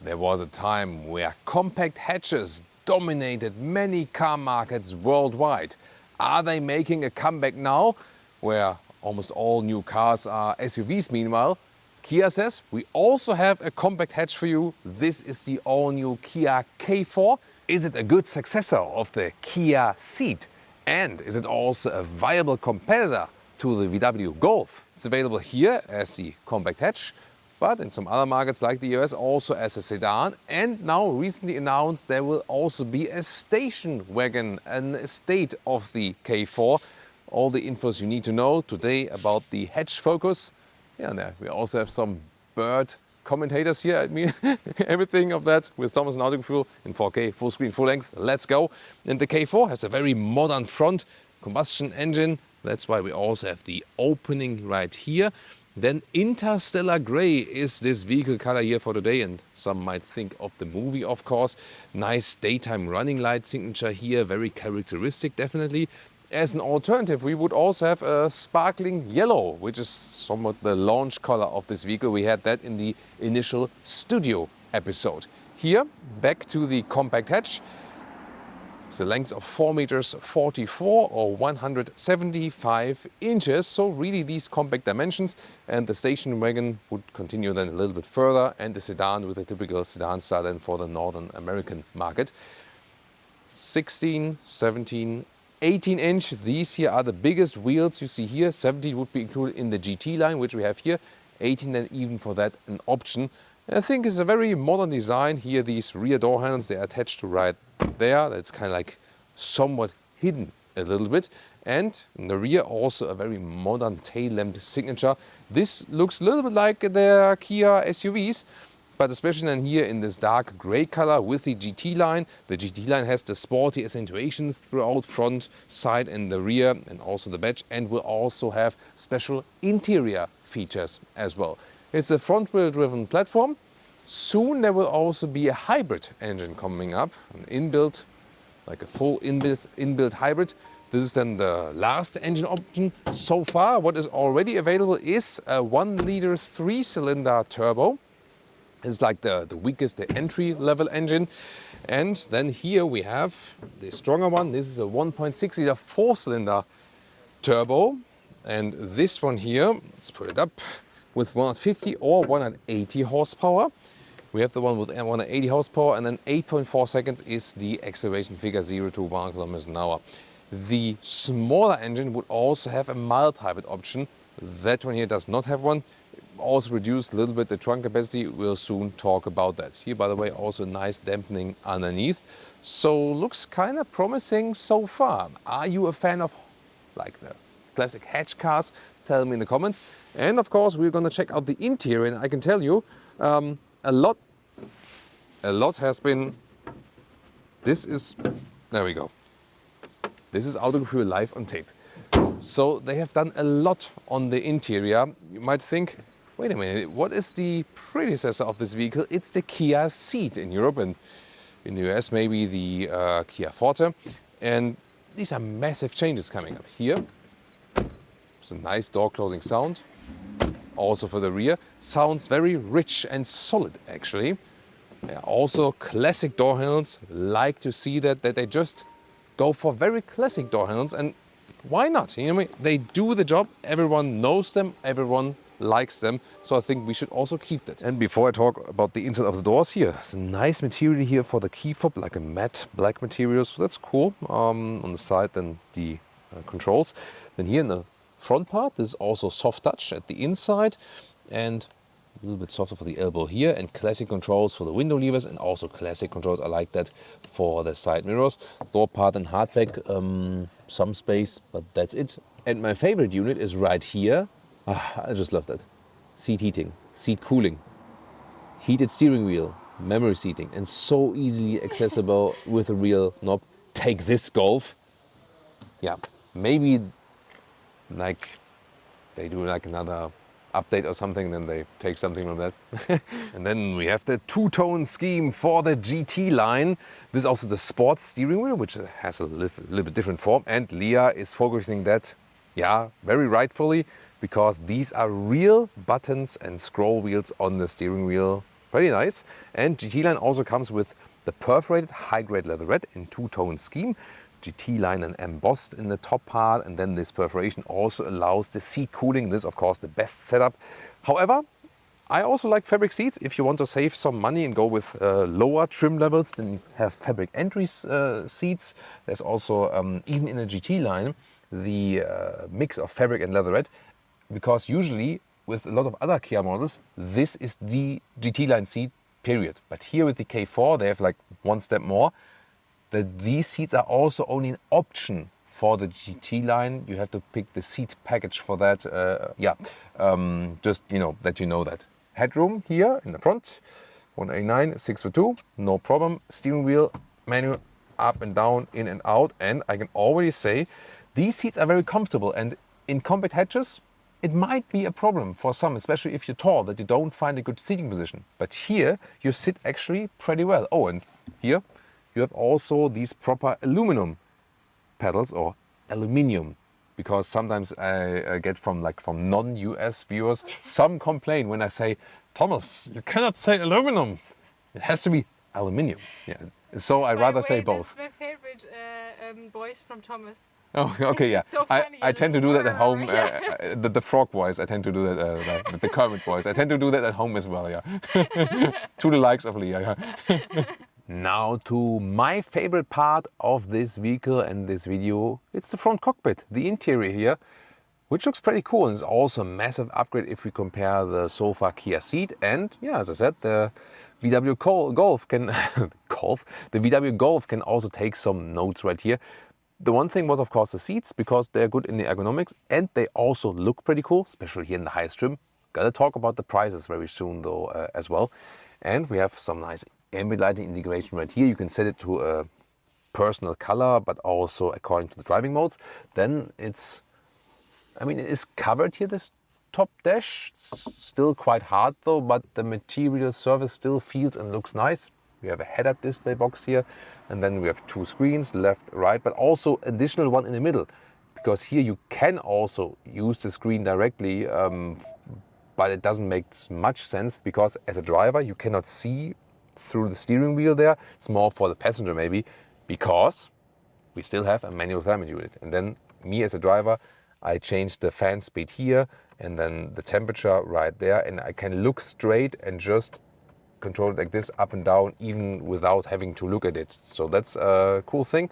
There was a time where compact hatches dominated many car markets worldwide. Are they making a comeback now, where almost all new cars are SUVs meanwhile? Kia says we also have a compact hatch for you. This is the all-new Kia K4. Is it a good successor of the Kia Ceed? And is it also a viable competitor to the VW Golf? It's available here as the compact hatch, but in some other markets like the US also as a sedan. And now recently announced there will also be a station wagon, an estate of the K4. All the infos you need to know today about the hatch focus. Yeah, and we also have some bird commentators here. I mean, everything of that with Thomas and Autogefühl in 4K, full screen, full length. Let's go. And the K4 has a very modern front combustion engine. That's why we also have the opening right here. Then Interstellar Grey is this vehicle color here for today, and some might think of the movie, of course. Nice daytime running light signature here, very characteristic definitely. As an alternative, we would also have a sparkling yellow, which is somewhat the launch color of this vehicle. We had that in the initial studio episode. Here, back to the compact hatch. It's a length of 4 meters 44 or 175 inches. So really these compact dimensions, and the station wagon would continue then a little bit further, and the sedan with a typical sedan style then for the Northern American market. 16, 17, 18 inch. These here are the biggest wheels you see here. 17 would be included in the GT line, which we have here. 18 then even for that an option. And I think it's a very modern design. Here these rear door handles, they are attached to right there. That's kind of like somewhat hidden a little bit. And in the rear also a very modern tail lamp signature. This looks a little bit like the Kia SUVs, but especially then here in this dark gray color with the GT line. The GT line has the sporty accentuations throughout front, side and the rear, and also the badge, and will also have special interior features as well. It's a front wheel driven platform. Soon there will also be a hybrid engine coming up, an inbuilt, like a full inbuilt hybrid. This is then the last engine option so far. What is already available is a 1-liter 3-cylinder turbo. It's like the weakest, the entry-level engine. And then here we have the stronger one. This is a 1.6-liter 4-cylinder turbo. And this one here, let's put it up, with 150 or 180 horsepower. We have the one with 180 horsepower, and then 8.4 seconds is the acceleration figure, 0 to 1 kilometers an hour. The smaller engine would also have a mild hybrid option. That one here does not have one. Also reduced a little bit the trunk capacity. We'll soon talk about that. Here, by the way, also nice dampening underneath. So looks kind of promising so far. Are you a fan of like the classic hatch cars? Tell me in the comments. And of course, we're going to check out the interior. And I can tell you, a lot has been. There we go. This is Autogefühl live on tape. So they have done a lot on the interior. You might think, wait a minute, what is the predecessor of this vehicle? It's the Kia Ceed in Europe, and in the US maybe the Kia Forte. And these are massive changes coming up here. It's a nice door closing sound. Also for the rear, sounds very rich and solid actually. Also classic door handles, like to see that they just go for very classic door handles, and why not? You know, they do the job, everyone knows them, everyone likes them, so I think we should also keep that. And before I talk about the inside of the doors here, it's a nice material here for the key fob, like a matte black material, so that's cool. On the side then the controls. Then here in the front part, this is also soft touch at the inside, and a little bit softer for the elbow here, and classic controls for the window levers, and also classic controls, I like that, for the side mirrors. Door part and hardback, some space, but that's it. And my favorite unit is right here. I just love that. Seat heating, seat cooling, heated steering wheel, memory seating, and so easily accessible with a real knob. Take this Golf. Yeah, maybe like they do like another update or something, then they take something from that. And then we have the two-tone scheme for the GT line. This is also the sports steering wheel, which has a little bit different form, and Leah is focusing that, yeah, very rightfully, because these are real buttons and scroll wheels on the steering wheel. pretty nice. And GT line also comes with the perforated high-grade leatherette in two-tone scheme. GT line and embossed in the top part, and then this perforation also allows the seat cooling. This is of course the best setup. However, I also like fabric seats. If you want to save some money and go with lower trim levels, then you have fabric entry seats. There's also, even in the GT line, the mix of fabric and leatherette, because usually with a lot of other Kia models, this is the GT line seat, period. But here with the K4, they have like one step more, that these seats are also only an option for the GT line. You have to pick the seat package for that. Just that you know that. Headroom here in the front, 189, 6 for 2, no problem. Steering wheel, manual, up and down, in and out. And I can already say these seats are very comfortable. And in compact hatches, it might be a problem for some, especially if you're tall, that you don't find a good seating position. But here you sit actually pretty well. Oh, and here you have also these proper aluminum pedals, or aluminium, because sometimes I get from non-US viewers, some complain when I say, Thomas, you cannot say aluminum. It has to be aluminium. Yeah. So I rather say both. That's my favorite voice from Thomas. Oh, okay, yeah. So funny, I tend to do that at home. The frog voice, I tend to do that. The Kermit voice, I tend to do that at home as well. Yeah. To the likes of Leah. Yeah. Now to my favorite part of this vehicle and this video, it's the front cockpit, the interior here, which looks pretty cool, and it's also a massive upgrade if we compare the so far Kia Ceed. And yeah, as I said, the VW Golf can the VW Golf can also take some notes right here. The one thing was of course the seats, because they're good in the ergonomics and they also look pretty cool, especially here in the highest trim. Gotta talk about the prices very soon though as well. And we have some nice ambient lighting integration right here. You can set it to a personal color, but also according to the driving modes. Then it is covered here, this top dash. It's still quite hard though, but the material surface still feels and looks nice. We have a head-up display box here, and then we have two screens, left, right, but also additional one in the middle, because here you can also use the screen directly, but it doesn't make much sense, because as a driver you cannot see through the steering wheel there. It's more for the passenger maybe, because we still have a manual climate unit. And then me as a driver, I change the fan speed here and then the temperature right there, and I can look straight and just control it like this, up and down, even without having to look at it. So that's a cool thing.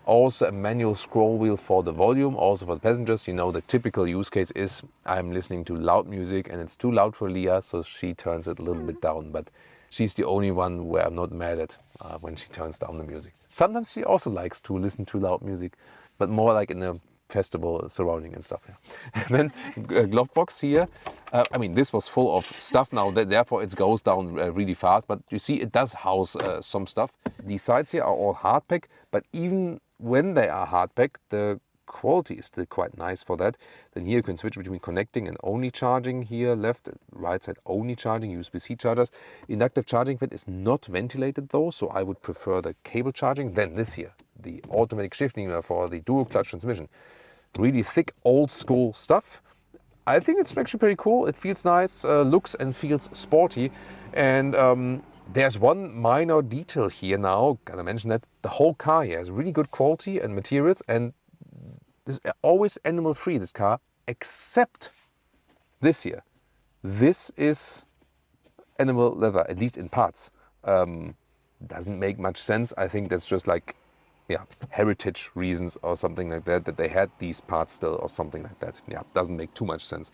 Also a manual scroll wheel for the volume, also for the passengers. You know, the typical use case is I'm listening to loud music and it's too loud for Leah, so she turns it a little bit down. But she's the only one where I'm not mad at when she turns down the music. Sometimes she also likes to listen to loud music, but more like in a festival surrounding and stuff. Yeah. And then a glove box here. This was full of stuff now, therefore it goes down really fast. But you see, it does house some stuff. These sides here are all hardpack, but even when they are hardpack, the quality is still quite nice for that. Then here you can switch between connecting and only charging here, left, right side only charging, USB-C chargers. Inductive charging pad is not ventilated though, so I would prefer the cable charging. Then this here, the automatic shifting for the dual clutch transmission. Really thick, old school stuff. I think it's actually pretty cool. It feels nice, looks and feels sporty. And there's one minor detail here now, gotta mention that. The whole car here has really good quality and materials, and this is always animal free, this car, except this here. This is animal leather, at least in parts. Doesn't make much sense. I think that's just like, yeah, heritage reasons or something like that, that they had these parts still or something like that. Yeah, doesn't make too much sense.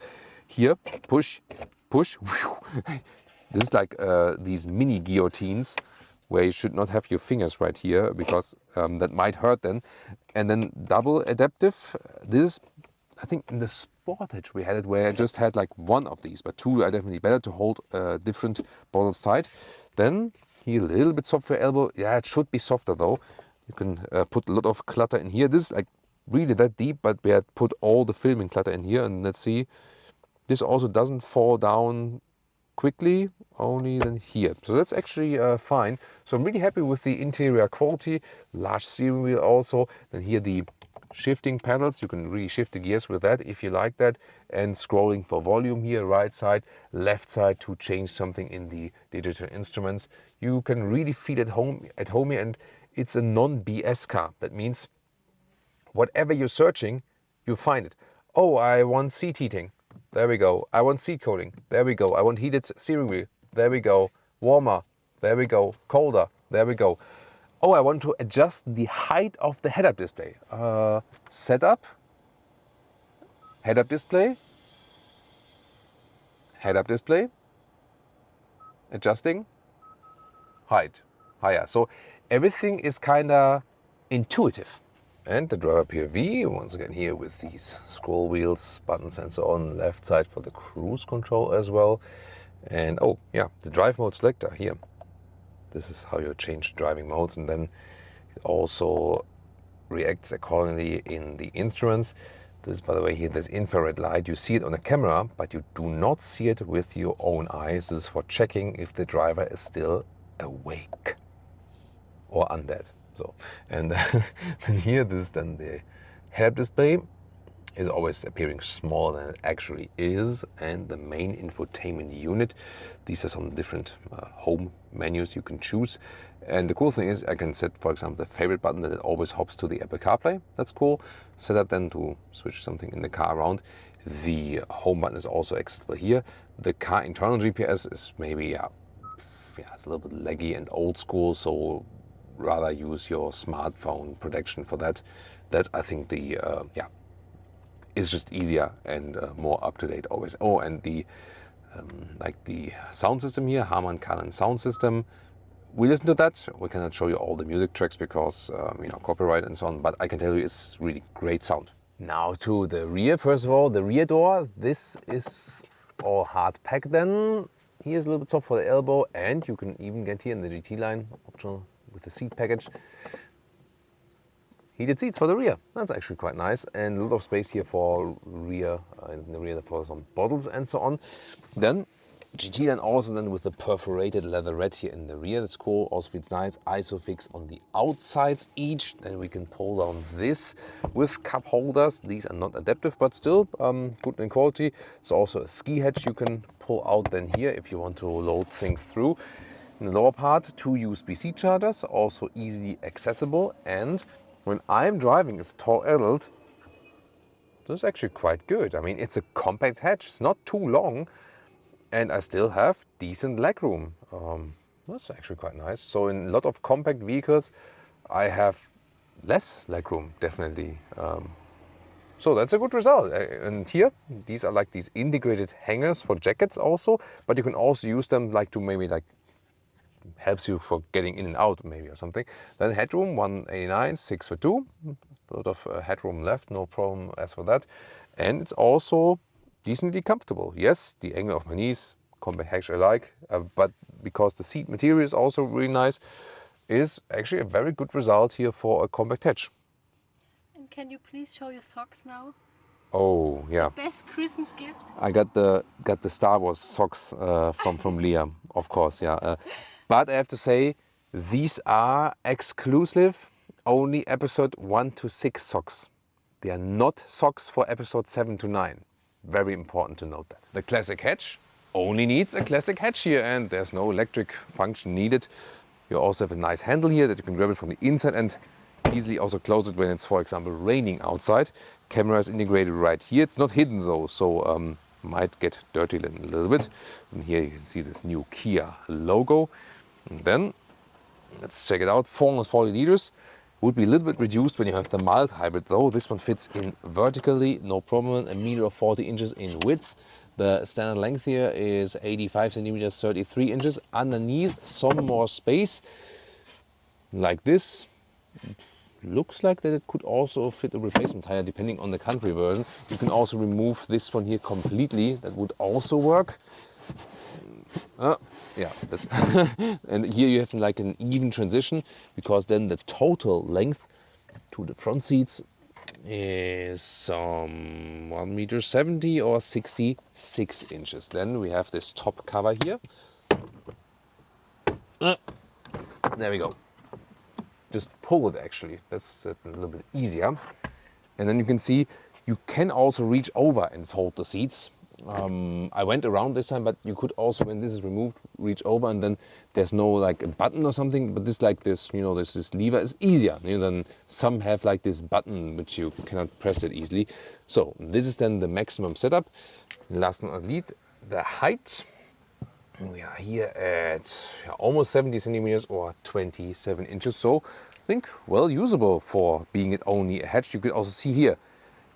Here, push, push. Whew. This is like these mini guillotines where you should not have your fingers right here, because that might hurt then. And then double adaptive. This is, I think in the Sportage we had it where I just had like one of these, but two are definitely better to hold different bottles tight. Then here a little bit soft for elbow. Yeah, it should be softer though. You can put a lot of clutter in here. This is like really that deep, but we had put all the filming clutter in here. And let's see, this also doesn't fall down quickly, only then here. So that's actually fine. So I'm really happy with the interior quality. Large steering wheel also. Then here the shifting pedals. You can really shift the gears with that if you like that. And scrolling for volume here, right side, left side to change something in the digital instruments. You can really feel at home here, and it's a non-BS car. That means whatever you're searching, you find it. Oh, I want seat heating. There we go. I want seat cooling. There we go. I want heated steering wheel. There we go. Warmer. There we go. Colder. There we go. Oh, I want to adjust the height of the head-up display. Setup. Head-up display. Head-up display. Adjusting. Height. Higher. So everything is kind of intuitive. And the driver POV, once again here with these scroll wheels, buttons and so on, left side for the cruise control as well. And oh yeah, the drive mode selector here. This is how you change driving modes, and then it also reacts accordingly in the instruments. This, by the way, here, this infrared light, you see it on the camera, but you do not see it with your own eyes. This is for checking if the driver is still awake or undead. So, and then here, this is then the head-up display. Is always appearing smaller than it actually is, and the main infotainment unit. These are some different home menus you can choose, and the cool thing is I can set, for example, the favorite button that it always hops to the Apple CarPlay. That's cool. Set up then to switch something in the car around. The home button is also accessible here. The car internal GPS is maybe it's a little bit laggy and old school, so rather use your smartphone protection for that. That's, I think, the is just easier and more up to date always. Oh, and the like the sound system here, Harman Kardon sound system. We listen to that. We cannot show you all the music tracks because copyright and so on. But I can tell you it's really great sound. Now to the rear. First of all, the rear door. This is all hard pack. Then here's a little bit soft for the elbow, and you can even get here in the GT line optional with the seat package. Heated seats for the rear. That's actually quite nice, and a lot of space here for rear, in the rear for some bottles and so on. Then GT line also then with the perforated leatherette here in the rear. That's cool. Also feels nice. Isofix on the outsides each. Then we can pull down this with cup holders. These are not adaptive, but still good in quality. It's also a ski hatch you can pull out then here if you want to load things through. In the lower part, 2 USB-C chargers, also easily accessible. And when I'm driving as a tall adult, this is actually quite good. I mean, it's a compact hatch. It's not too long, and I still have decent legroom. That's actually quite nice. So in a lot of compact vehicles, I have less legroom, definitely. So that's a good result. And here, these are like these integrated hangers for jackets also, but you can also use them like to maybe like helps you for getting in and out maybe or something. Then headroom 189, 6 for 2. A lot of headroom left, no problem as for that. And it's also decently comfortable. Yes, the angle of my knees, compact hatch I like, but because the seat material is also really nice, is actually a very good result here for a compact hatch. And can you please show your socks now? Oh yeah. The best Christmas gift. I got the Star Wars socks from Liam, of course, yeah. But I have to say, these are exclusive, only episode 1 to 6 socks. They are not socks for episode 7 to 9. Very important to note that. The classic hatch only needs a classic hatch here, and there's no electric function needed. You also have a nice handle here that you can grab it from the inside and easily also close it when it's, for example, raining outside. Camera is integrated right here. It's not hidden though, so might get dirty a little bit. And here you can see this new Kia logo. And then, let's check it out, 440 liters. Would be a little bit reduced when you have the mild hybrid though. This one fits in vertically, no problem, 1.40 meters in width. The standard length here is 85 centimeters, 33 inches. Underneath, some more space, like this. Looks like that it could also fit a replacement tire depending on the country version. You can also remove this one here completely. That would also work. Yeah, that's and here you have like an even transition, because then the total length to the front seats is 1.70 meters or 66 inches. Then we have this top cover here. There we go. Just pull it actually. That's a little bit easier. And then you can see you can also reach over and fold the seats. I went around this time, but you could also, when this is removed, reach over, and then there's no like a button or something, but this like this, you know, this lever is easier, you know, than some have like this button which you cannot press it easily. So this is then the maximum setup. Last but not least, the height. We are here at almost 70 centimeters or 27 inches. So I think well usable for being it only a hatch. You could also see here,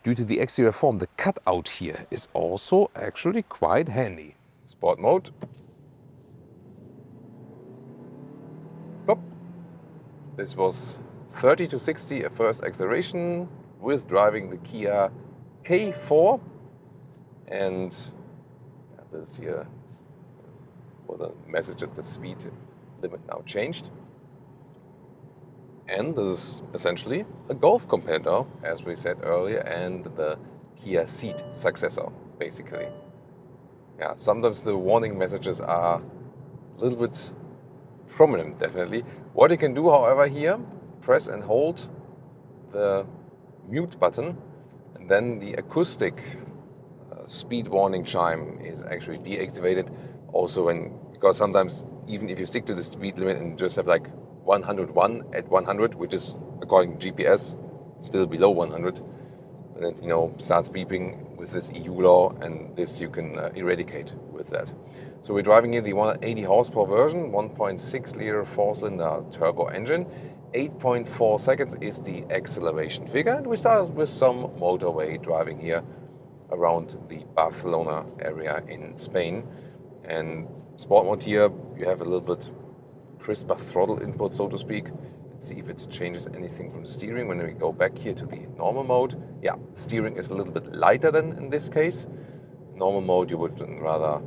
due to the exterior form, the cutout here is also actually quite handy. Sport mode. Pop. This was 30 to 60 at first acceleration with driving the Kia K4. And this here was a message that the speed limit now changed. And this is essentially a Golf competitor, as we said earlier, and the Kia Ceed successor, basically. Yeah, sometimes the warning messages are a little bit prominent, definitely. What you can do, however, here, press and hold the mute button, and then the acoustic speed warning chime is actually deactivated. Also, because sometimes, even if you stick to the speed limit and just have like 101 at 100, which is according to GPS still below 100, and it, you know, starts beeping with this EU law, and this you can eradicate with that. So we're driving here the 180 horsepower version, 1.6 liter 4-cylinder turbo engine. 8.4 seconds is the acceleration figure, and we start with some motorway driving here around the Barcelona area in Spain. And sport mode here, you have a little bit crisper throttle input, so to speak. Let's see if it changes anything from the steering. When we go back here to the normal mode, yeah, steering is a little bit lighter than in this case. Normal mode, you would rather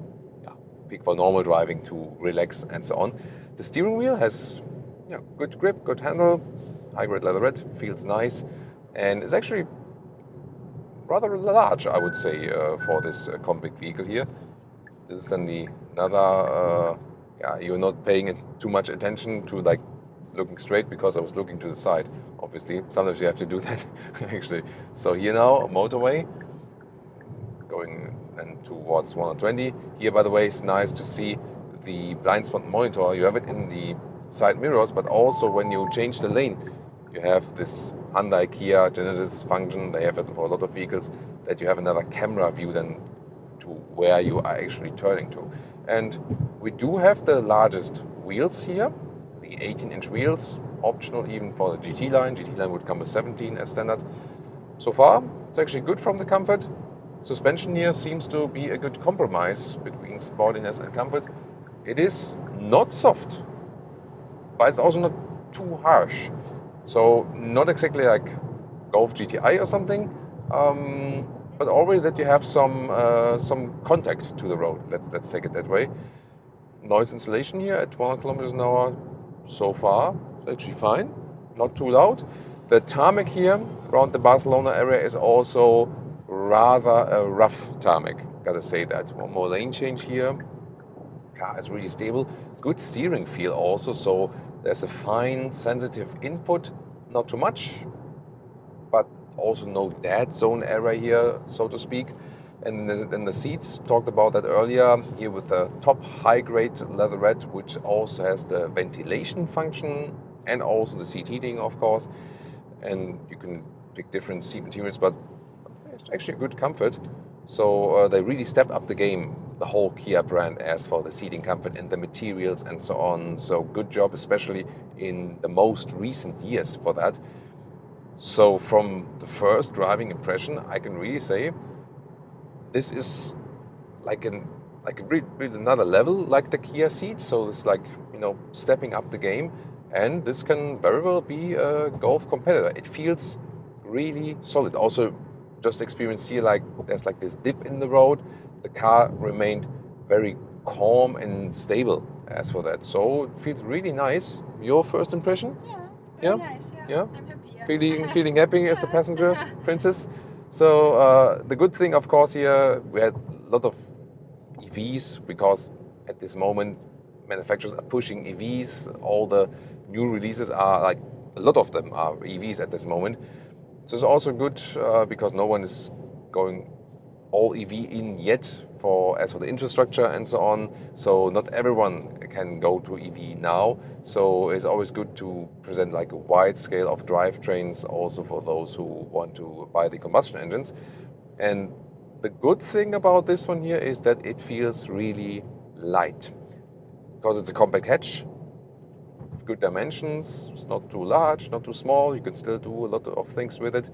pick for normal driving to relax and so on. The steering wheel has good grip, good handle, high-grade leatherette, feels nice, and is actually rather large, I would say, for this compact vehicle here. This is then another, you're not paying too much attention to like looking straight, because I was looking to the side, obviously. Sometimes you have to do that, actually. So here now, a motorway, going then towards 120. Here, by the way, it's nice to see the blind spot monitor. You have it in the side mirrors, but also when you change the lane, you have this Hyundai Kia Genesis function. They have it for a lot of vehicles, that you have another camera view then to where you are actually turning to. And we do have the largest wheels here, the 18-inch wheels, optional even for the GT line. GT line would come with 17 as standard. So far, it's actually good from the comfort. Suspension here seems to be a good compromise between sportiness and comfort. It is not soft, but it's also not too harsh. So not exactly like Golf GTI or something, but already that you have some contact to the road. Let's take it that way. Noise insulation here at 100 kilometers an hour so far is actually fine, not too loud. The tarmac here around the Barcelona area is also rather a rough tarmac, gotta say that. One more lane change here. Car is really stable. Good steering feel also, so there's a fine, sensitive input, not too much, but also no dead zone area here, so to speak. And then the seats, talked about that earlier, here with the top high-grade leatherette, which also has the ventilation function and also the seat heating, of course. And you can pick different seat materials, but it's actually a good comfort. So they really stepped up the game, the whole Kia brand, as for the seating comfort and the materials and so on. So good job, especially in the most recent years for that. So from the first driving impression, I can really say this is like really another level, like the Kia Ceed. So it's like, stepping up the game, and this can very well be a Golf competitor. It feels really solid. Also, just experienced here, like there's like this dip in the road. The car remained very calm and stable as for that. So it feels really nice. Your first impression? Yeah, very nice. Yeah. I'm happy. Yeah. Feeling happy as a passenger, Princess. So the good thing, of course, here we had a lot of EVs, because at this moment manufacturers are pushing EVs. All the new releases are like, a lot of them are EVs at this moment. So it's also good because no one is going all EV in yet as for the infrastructure and so on. So not everyone can go to EV now. So it's always good to present like a wide scale of drivetrains also for those who want to buy the combustion engines. And the good thing about this one here is that it feels really light because it's a compact hatch. Good dimensions, it's not too large, not too small. You can still do a lot of things with it.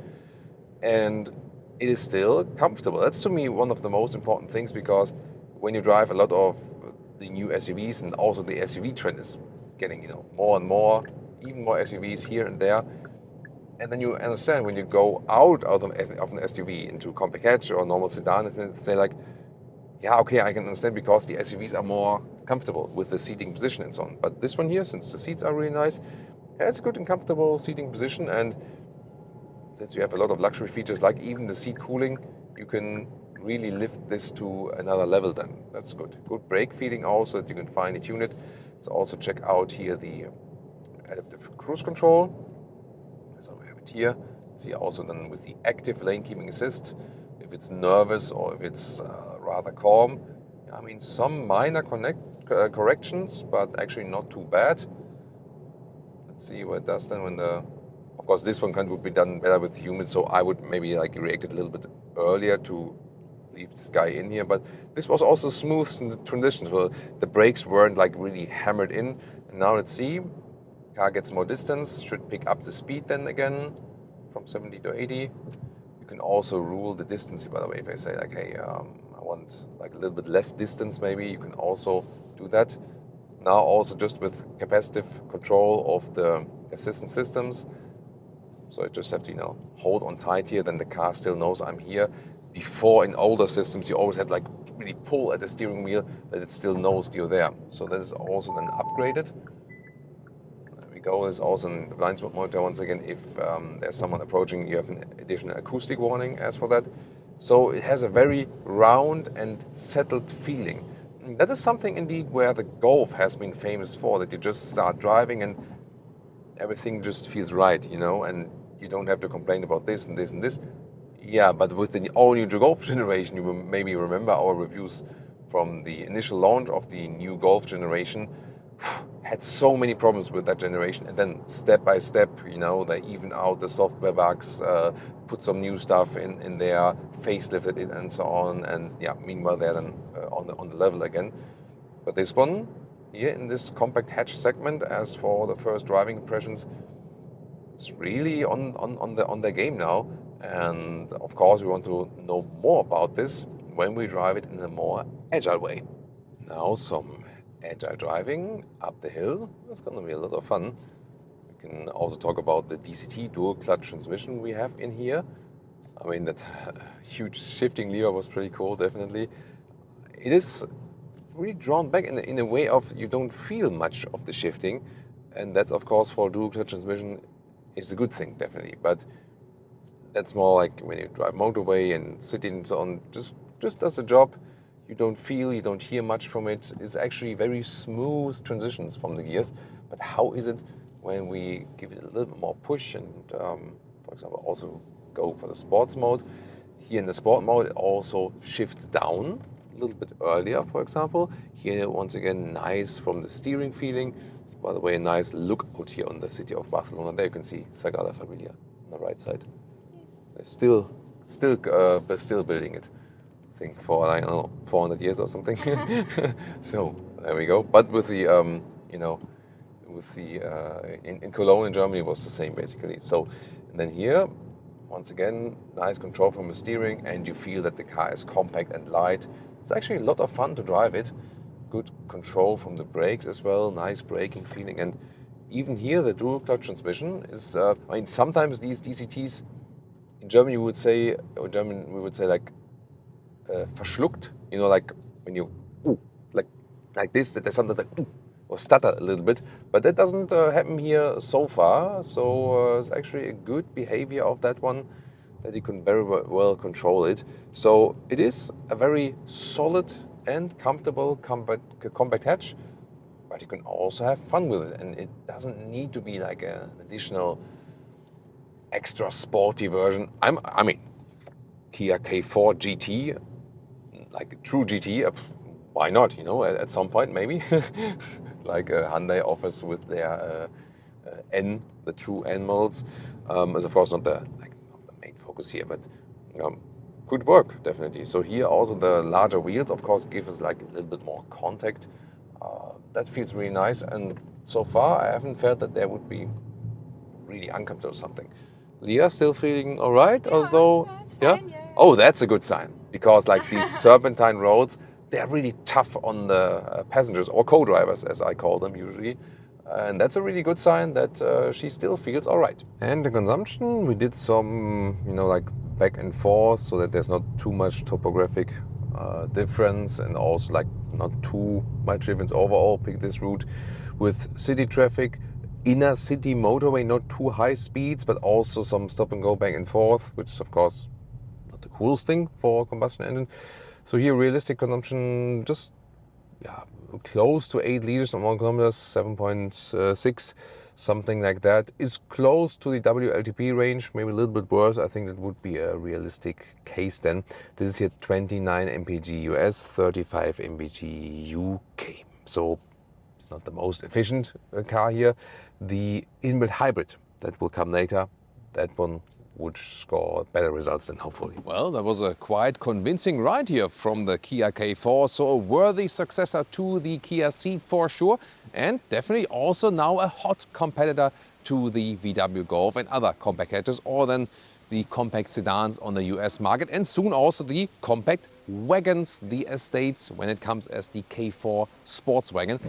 And it is still comfortable. That's to me one of the most important things, because when you drive a lot of the new SUVs, and also the SUV trend is getting more and more, even more SUVs here and there. And then you understand when you go out of an SUV into compact hatch or normal sedan, and say like, yeah, okay, I can understand because the SUVs are more comfortable with the seating position and so on. But this one here, since the seats are really nice, it's a good and comfortable seating position. And since you have a lot of luxury features, like even the seat cooling, you can really lift this to another level then. That's good. Good brake feeling also, that you can finely tune it. Let's also check out here the adaptive cruise control. So we have it here. See also then with the active lane keeping assist, if it's nervous or if it's rather calm. I mean, some minor corrections, but actually not too bad. Let's see what it does then when of course this one would be done better with humans, so I would maybe like react a little bit earlier to leave this guy in here. But this was also smooth transition, so the brakes weren't like really hammered in. And now let's see, car gets more distance, should pick up the speed then again from 70 to 80. You can also rule the distance, by the way. If I say like, hey, I want like a little bit less distance, maybe you can also do that. Now also just with capacitive control of the assistance systems. So I just have to, hold on tight here, then the car still knows I'm here. Before in older systems, you always had like really pull at the steering wheel that it still knows you're there. So that is also then upgraded. There we go. There's also in the blind spot monitor, once again, if there's someone approaching, you have an additional acoustic warning as for that. So it has a very round and settled feeling. And that is something indeed where the Golf has been famous for, that you just start driving and everything just feels right, and you don't have to complain about this and this and this. Yeah, but with the all-new Golf generation, you will maybe remember our reviews from the initial launch of the new Golf generation. Had so many problems with that generation, and then step by step, they even out the software bugs, put some new stuff in there, facelifted it and so on, and yeah, meanwhile they're then on the level again. But this one here in this compact hatch segment, as for the first driving impressions, it's really on the game now. And of course, we want to know more about this when we drive it in a more agile way. Now some agile driving up the hill. That's going to be a lot of fun. We can also talk about the DCT dual clutch transmission we have in here. I mean, that huge shifting lever was pretty cool, definitely. It is really drawn back in a way of you don't feel much of the shifting, and that's of course for dual clutch transmission is a good thing, definitely. But that's more like when you drive motorway and city and so on, just does the job. You don't feel, you don't hear much from it. It's actually very smooth transitions from the gears. But how is it when we give it a little bit more push and, for example, also go for the sports mode? Here in the sport mode, it also shifts down a little bit earlier, for example. Here, once again, nice from the steering feeling. It's, by the way, a nice look out here on the city of Barcelona. There you can see Sagrada Familia on the right side. They're still building it. I think for, I don't know, 400 years or something. So there we go. But with the, in Cologne in Germany it was the same basically. So, and then here, once again, nice control from the steering, and you feel that the car is compact and light. It's actually a lot of fun to drive it. Good control from the brakes as well, nice braking feeling. And even here, the dual clutch transmission is, sometimes these DCTs, in German we would say like, verschluckt, like when you, like this, that there's something like, or stutter a little bit, but that doesn't happen here so far. So it's actually a good behavior of that one, that you can very well control it. So it is a very solid and comfortable compact hatch, but you can also have fun with it, and it doesn't need to be like an additional extra sporty version. I mean, Kia K4 GT, like a true GT, why not, you know, at some point maybe. Like Hyundai offers with their N, the true N models. Is of course not the main focus here, but good work, definitely. So here also the larger wheels, of course, give us like a little bit more contact. That feels really nice, and so far I haven't felt that there would be really uncomfortable or something. Leah still feeling all right, although, yeah, fine, yeah. Oh, that's a good sign, because like these serpentine roads, they're really tough on the passengers or co-drivers, as I call them usually. And that's a really good sign that she still feels all right. And the consumption, we did some, you know, like back and forth so that there's not too much topographic difference, and also like not too much difference overall. Pick this route with city traffic, inner city motorway, not too high speeds, but also some stop and go back and forth, which is of course not the coolest thing for a combustion engine. So here realistic consumption just close to 8 liters on 1 kilometer, 7.6, something like that. Is close to the WLTP range, maybe a little bit worse. I think that would be a realistic case then. This is here 29 mpg US, 35 mpg UK. So it's not the most efficient car here. The inbuilt hybrid that will come later, that one would score better results than hopefully. Well, that was a quite convincing ride here from the Kia K4, so a worthy successor to the Kia Ceed for sure, and definitely also now a hot competitor to the VW Golf and other compact hatches, or then the compact sedans on the US market, and soon also the compact wagons, the estates, when it comes as the K4 Sportswagon.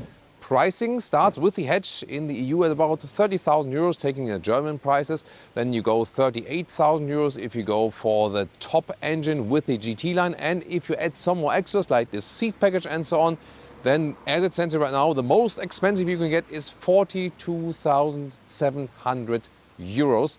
Pricing starts with the hatch in the EU at about 30,000 euros, taking the German prices. Then you go 38,000 euros if you go for the top engine with the GT line. And if you add some more extras like the seat package and so on, then as it stands right now, the most expensive you can get is 42,700 euros.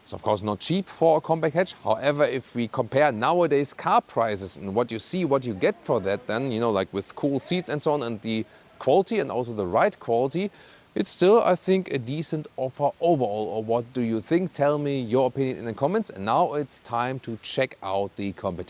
It's of course not cheap for a compact hatch. However, if we compare nowadays car prices and what you see, what you get for that, then, you know, like with cool seats and so on, and the quality and also the ride quality, it's still, I think, a decent offer overall. Or what do you think? Tell me your opinion in the comments. And now it's time to check out the competition.